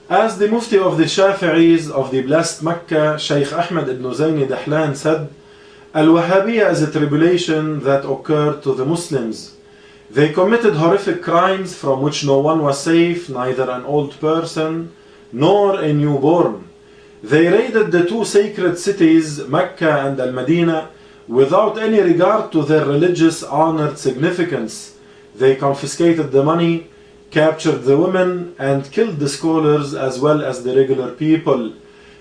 As the Mufti of the Shafi'is of the blessed Mecca, Shaykh Ahmed ibn Zayni Dahlan said, Al-Wahhabiyya is a tribulation that occurred to the Muslims. They committed horrific crimes from which no one was safe, neither an old person nor a newborn. They raided the two sacred cities, Mecca and Al-Madinah, without any regard to their religious honored significance. They confiscated the money, captured the women, and killed the scholars as well as the regular people.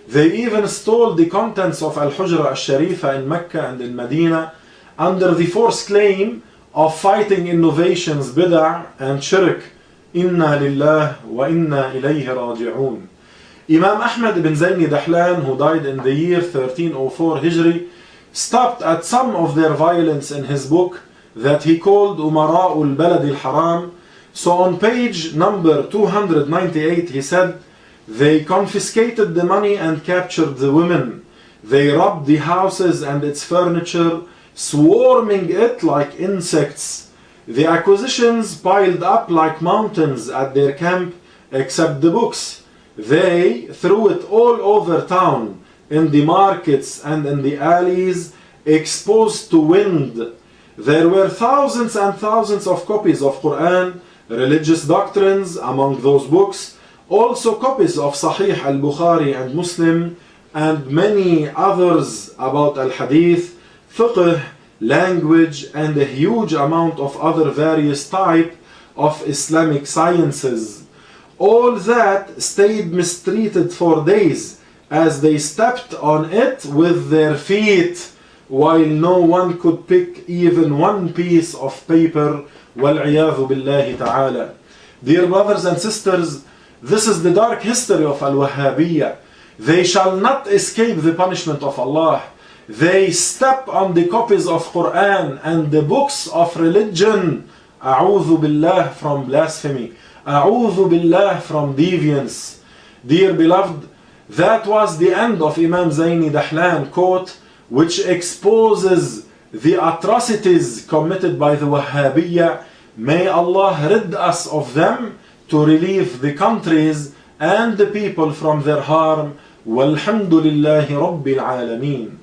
They even stole the contents of Al-Hujra al-Sharifa in Mecca and in Medina under the false claim of fighting innovations, bid'ah and shirk. Inna lillah wa inna ilayhi raji'un. Imam Ahmad ibn Zayni Dahlan, who died in the year 1304 Hijri, stopped at some of their violence in his book that he called Umara'ul Balad al-Haram. So on page number 298 he said, they confiscated the money and captured the women. They robbed the houses and its furniture, swarming it like insects. The acquisitions piled up like mountains at their camp, except the books. They threw it all over town, in the markets and in the alleys, exposed to wind. There were thousands and thousands of copies of Quran, religious doctrines among those books, also copies of Sahih al-Bukhari and Muslim, and many others about al-Hadith, fiqh, language, and a huge amount of other various type of Islamic sciences. All that stayed mistreated for days, as they stepped on it with their feet, while no one could pick even one piece of paper. وَالْعِيَاذُ بِاللَّهِ تَعَالَى. Dear brothers and sisters, this is the dark history of Al-Wahhabiyya. They shall not escape the punishment of Allah. They step on the copies of Quran and the books of religion. أعوذ بالله from blasphemy. أعوذ بالله from deviance. Dear beloved, that was the end of Imam Zayni Dahlan quote, which exposes the atrocities committed by the Wahhabiyya. May Allah rid us of them to relieve the countries and the people from their harm. Walhamdulillahi Rabbil Alameen.